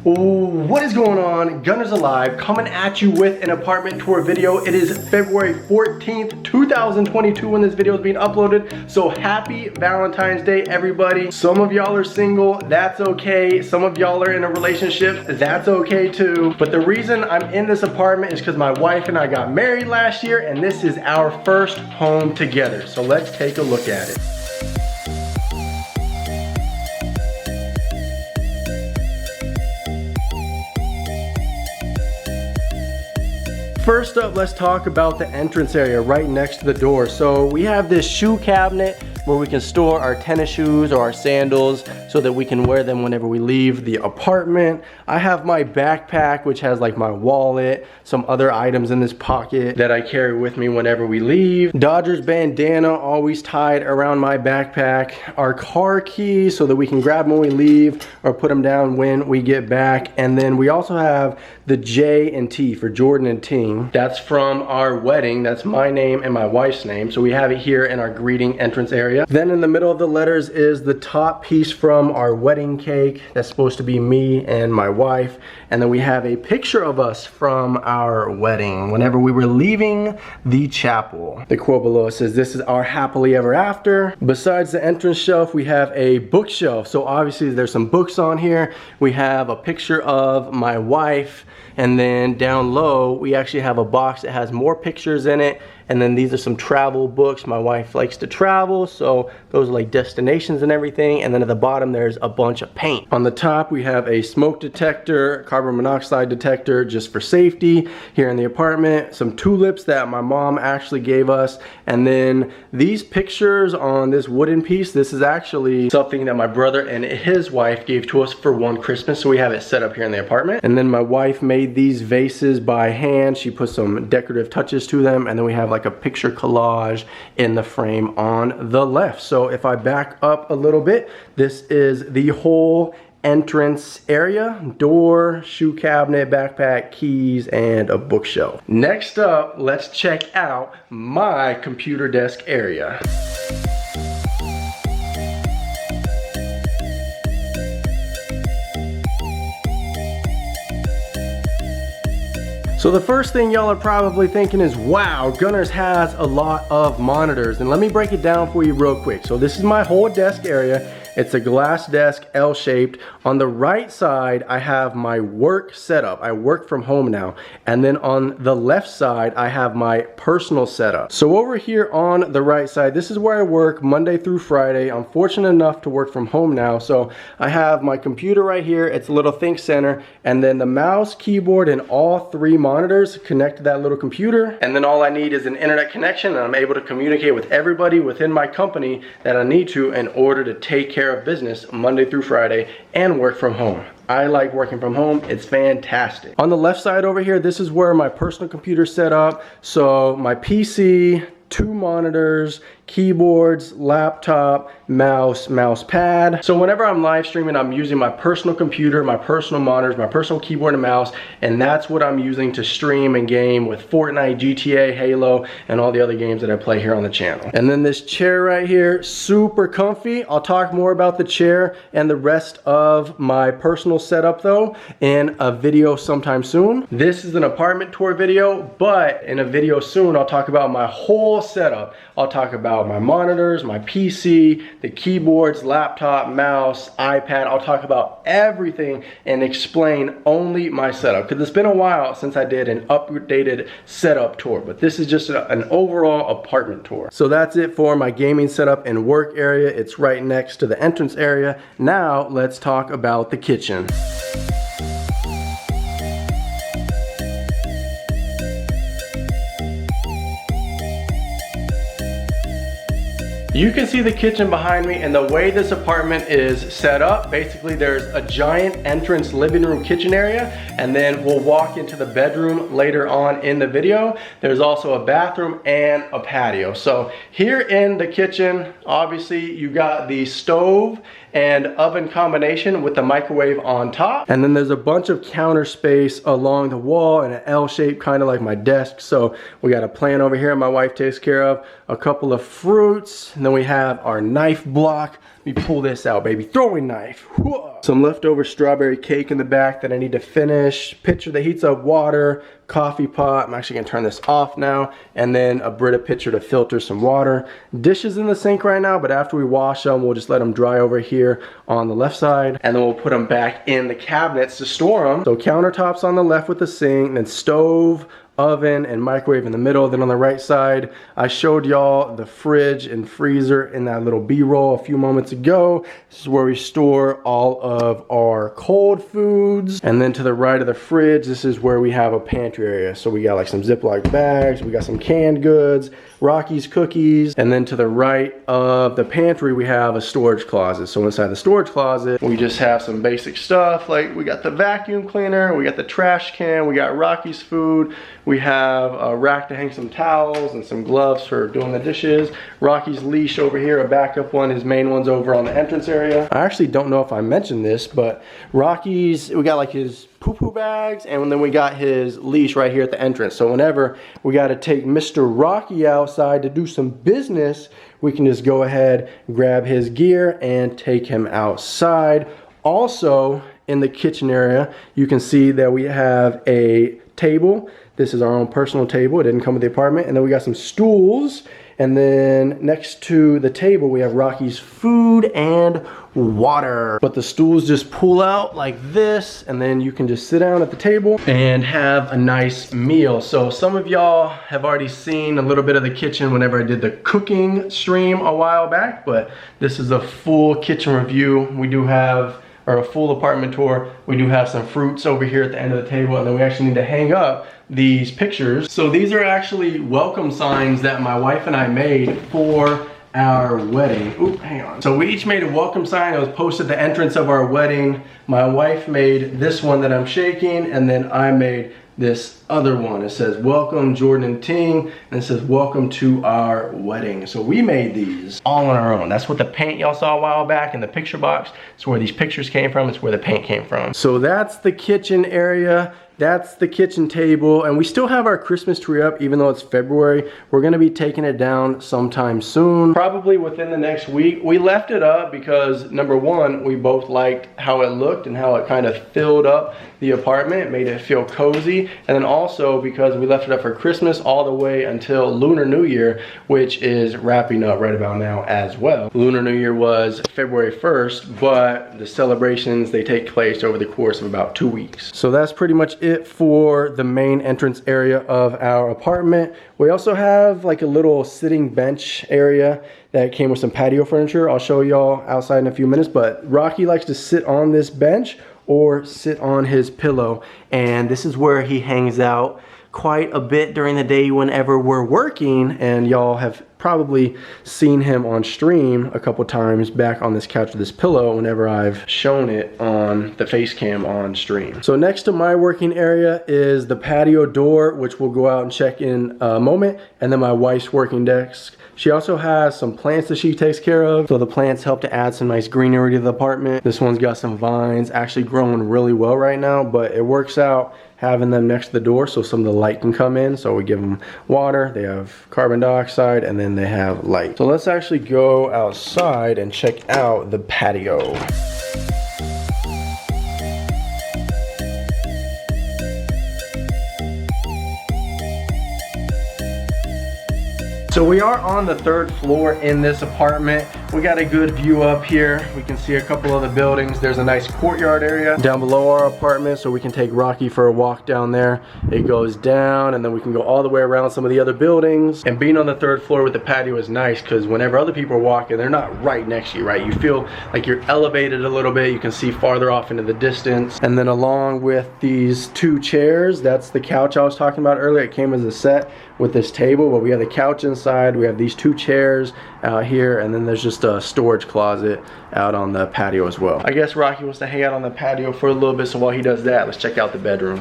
What is going on? Gunners Alive coming at you with an apartment tour video. It is February 14th, 2022 when this video is being uploaded. So happy Valentine's Day, everybody. Some of y'all are single, that's okay. Some of y'all are in a relationship, that's okay too. But the reason I'm in this apartment is because my wife and I got married last year and this is our first home together. So let's take a look at it. First up, let's talk about the entrance area right next to the door. So we have this shoe cabinet where we can store our tennis shoes or our sandals so that we can wear them whenever we leave the apartment. I have my backpack, which has like my wallet, some other items in this pocket that I carry with me whenever we leave. Dodgers bandana always tied around my backpack. Our car keys so that we can grab them when we leave or put them down when we get back. And then we also have the J and T for Jordan and Ting. That's from our wedding. That's my name and my wife's name. So we have it here in our greeting entrance area. Then in the middle of the letters is the top piece from our wedding cake. That's supposed to be me and my wife. And then we have a picture of us from our wedding whenever we were leaving the chapel. The quote below says, "This is our happily ever after." Besides the entrance shelf, we have a bookshelf. So obviously there's some books on here. We have a picture of my wife. And then down low, we actually have a box that has more pictures in it. And then these are some travel books. My wife likes to travel, so those are like destinations and everything. And then at the bottom, there's a bunch of paint. On the top, we have a smoke detector, carbon monoxide detector, just for safety here in the apartment. Some tulips that my mom actually gave us. And then these pictures on this wooden piece, this is actually something that my brother and his wife gave to us for one Christmas. So we have it set up here in the apartment. And then my wife made these vases by hand. She put some decorative touches to them. And then we have like a picture collage in the frame on the left. So if I back up a little bit, this is the whole entrance area: door, shoe cabinet, backpack, keys, and a bookshelf. Next up, let's check out my computer desk area. So the first thing y'all are probably thinking is, wow, Gunners has a lot of monitors. And let me break it down for you real quick. So this is my whole desk area. It's a glass desk, L-shaped. On the right side, I have my work setup. I work from home now. And then on the left side, I have my personal setup. So over here on the right side, this is where I work Monday through Friday. I'm fortunate enough to work from home now. So I have my computer right here. It's a little Think Center. And then the mouse, keyboard, and all three monitors connect to that little computer. And then all I need is an internet connection, and I'm able to communicate with everybody within my company that I need to in order to take care of business Monday through Friday and work from home. I like working from home. It's fantastic. On the left side over here, this is where my personal computer set up. So my PC, two monitors, keyboards, laptop, mouse pad. So whenever I'm live streaming, I'm using my personal computer, my personal monitors, my personal keyboard and mouse, and that's what I'm using to stream and game with Fortnite, GTA, Halo, and all the other games that I play here on the channel. And then this chair right here, super comfy. I'll talk more about the chair and the rest of my personal setup though in a video sometime soon. This is an apartment tour video, but in a video soon, I'll talk about my whole setup. I'll talk about my monitors, my PC, the keyboards, laptop, mouse, iPad. I'll talk about everything and explain only my setup, because it's been a while since I did an updated setup tour, but this is just an overall apartment tour. So that's it for my gaming setup and work area. It's right next to the entrance area. Now let's talk about the kitchen. You can see the kitchen behind me, and the way this apartment is set up, basically there's a giant entrance living room kitchen area, and then we'll walk into the bedroom later on in the video. There's also a bathroom and a patio. So here in the kitchen, obviously you got the stove and oven combination with the microwave on top. And then there's a bunch of counter space along the wall in an L shape, kind of like my desk. So we got a plant over here my wife takes care of, a couple of fruits, and then we have our knife block me pull this out, baby. Throwing knife. Some leftover strawberry cake in the back that I need to finish. Pitcher that heats up water. Coffee pot. I'm actually gonna turn this off now. And then a Brita pitcher to filter some water. Dishes in the sink right now, but after we wash them, we'll just let them dry over here on the left side. And then we'll put them back in the cabinets to store them. So countertops on the left with the sink, then stove, oven, and microwave in the middle. Then on the right side, I showed y'all the fridge and freezer in that little B-roll a few moments ago. This is where we store all of our cold foods. And then to the right of the fridge, this is where we have a pantry area. So we got like some Ziploc bags, we got some canned goods, Rocky's cookies, and then to the right of the pantry, we have a storage closet. So inside the storage closet, we just have some basic stuff, like we got the vacuum cleaner, we got the trash can, we got Rocky's food, we have a rack to hang some towels and some gloves for doing the dishes. Rocky's leash over here, a backup one, his main one's over on the entrance area. I actually don't know if I mentioned this, but Rocky's, we got like his poo-poo bags, and then we got his leash right here at the entrance. So whenever we got to take Mr. Rocky outside to do some business, we can just go ahead, grab his gear, and take him outside. Also, in the kitchen area, you can see that we have a table. This is our own personal table. It didn't come with the apartment. And then we got some stools. And then next to the table, we have Rocky's food and water. But the stools just pull out like this, and then you can just sit down at the table and have a nice meal. So some of y'all have already seen a little bit of the kitchen whenever I did the cooking stream a while back, but this is a full kitchen review. We do have, or a full apartment tour. We do have some fruits over here at the end of the table, and then we actually need to hang up these pictures. So these are actually welcome signs that my wife and I made for our wedding. Oop, hang on. So we each made a welcome sign that was posted at the entrance of our wedding. My wife made this one that I'm shaking, and then I made this other one. It says, welcome Jordan and Ting, and it says, welcome to our wedding. So we made these all on our own. That's what the paint y'all saw a while back in the picture box. It's where these pictures came from. It's where the paint came from. So that's the kitchen area. That's the kitchen table, and we still have our Christmas tree up even though it's February. We're gonna be taking it down sometime soon, probably within the next week. We left it up because number one, we both liked how it looked and how it kind of filled up the apartment, made it feel cozy, and then also because we left it up for Christmas all the way until Lunar New Year, which is wrapping up right about now as well. Lunar New Year was February 1st, but the celebrations, they take place over the course of about 2 weeks. So that's pretty much it for the main entrance area of our apartment. We also have like a little sitting bench area that came with some patio furniture. I'll show y'all outside in a few minutes, but Rocky likes to sit on this bench or sit on his pillow, and this is where he hangs out quite a bit during the day whenever we're working, and y'all have probably seen him on stream a couple times back on this couch with this pillow whenever I've shown it on the face cam on stream. So next to my working area is the patio door, which we'll go out and check in a moment, and then my wife's working desk. She also has some plants that she takes care of, so the plants help to add some nice greenery to the apartment. This one's got some vines actually growing really well right now, but it works out having them next to the door so some of the light can come in. So we give them water, they have carbon dioxide, and then they have light. So let's actually go outside and check out the patio. So we are on the 3rd floor in this apartment. We got a good view up here. We can see a couple of the buildings. There's a nice courtyard area down below our apartment, so we can take Rocky for a walk down there. It goes down, and then we can go all the way around some of the other buildings. And being on the 3rd floor with the patio is nice because whenever other people are walking, they're not right next to you, right? You feel like you're elevated a little bit. You can see farther off into the distance. And then along with these 2 chairs, that's the couch I was talking about earlier. It came as a set with this table, but we have the couch inside, we have these 2 chairs out here, and then there's just a storage closet out on the patio as well. I guess Rocky wants to hang out on the patio for a little bit, so while he does that, let's check out the bedroom.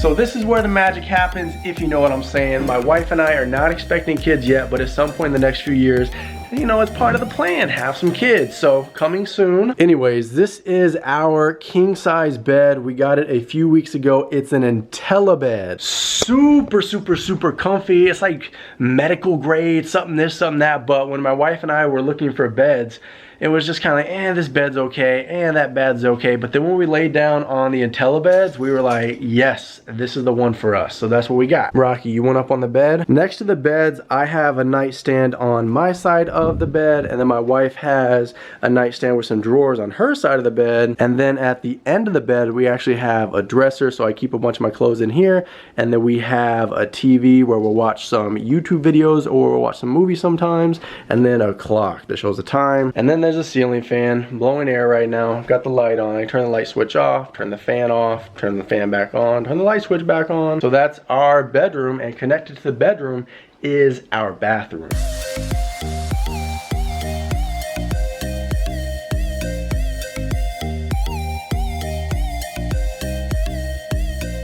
So this is where the magic happens, if you know what I'm saying. My wife and I are not expecting kids yet, but at some point in the next few years, you know, it's part of the plan, have some kids. So coming soon. Anyways, this is our king size bed. We got it a few weeks ago. It's an IntelliBed. Super, super, super comfy. It's like medical grade, something this, something that. But when my wife and I were looking for beds, it was just kind of like, this bed's okay, that bed's okay. But then when we laid down on the IntelliBeds, we were like, yes, this is the one for us. So that's what we got. Rocky, you went up on the bed. Next to the beds, I have a nightstand on my side of the bed, and then my wife has a nightstand with some drawers on her side of the bed. And then at the end of the bed, we actually have a dresser, so I keep a bunch of my clothes in here. And then we have a TV where we'll watch some YouTube videos or we'll watch some movies sometimes. And then a clock that shows the time. And then there's a ceiling fan blowing air right now. Got the light on. I turn the light switch off, turn the fan off, turn the fan back on, turn the light switch back on. So that's our bedroom, and connected to the bedroom is our bathroom.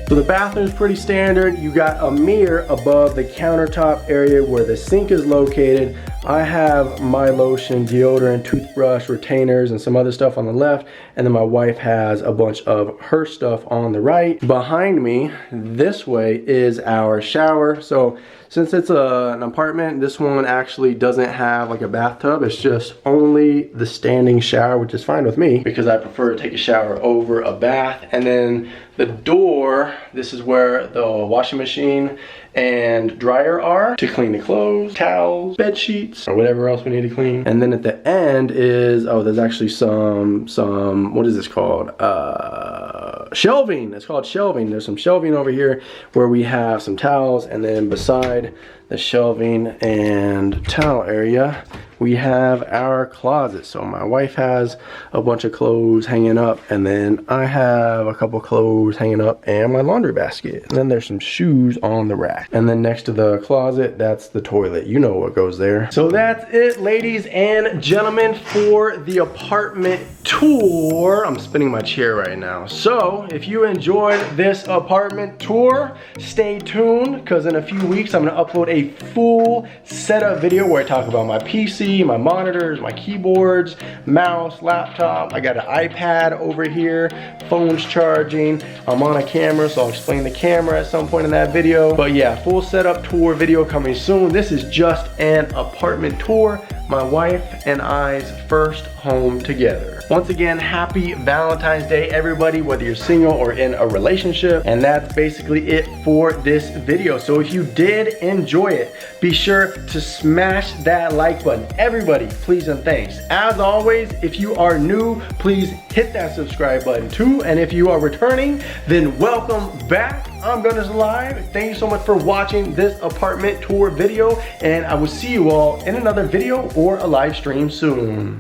So the bathroom's pretty standard. You got a mirror above the countertop area where the sink is located. I have my lotion, deodorant, toothbrush, retainers, and some other stuff on the left. And then my wife has a bunch of her stuff on the right. Behind me, this way, is our shower. So since it's an apartment, this one actually doesn't have like a bathtub. It's just only the standing shower, which is fine with me because I prefer to take a shower over a bath. And then the door, this is where the washing machine and dryer are to clean the clothes, towels, bed sheets, or whatever else we need to clean. And then at the end is, oh, there's actually some what is this called? Shelving. It's called shelving. There's some shelving over here where we have some towels, and then beside the shelving and towel area, we have our closet. So my wife has a bunch of clothes hanging up, and then I have a couple clothes hanging up and my laundry basket. And then there's some shoes on the rack. And then next to the closet, that's the toilet. You know what goes there. So that's it, ladies and gentlemen, for the apartment tour. I'm spinning my chair right now. So if you enjoyed this apartment tour, stay tuned, because in a few weeks I'm gonna upload a full setup video where I talk about my PC, my monitors, my keyboards, mouse, laptop. I got an iPad over here, phone's charging. I'm on a camera, so I'll explain the camera at some point in that video. But yeah, full setup tour video coming soon. This is just an apartment tour, my wife and I's first home together. Once again, happy Valentine's Day, everybody, whether you're single or in a relationship. And that's basically it for this video. So if you did enjoy it, be sure to smash that like button. Everybody, please and thanks. As always, if you are new, please hit that subscribe button too. And if you are returning, then welcome back. I'm Gunners Alive. Thank you so much for watching this apartment tour video, and I will see you all in another video or a live stream soon.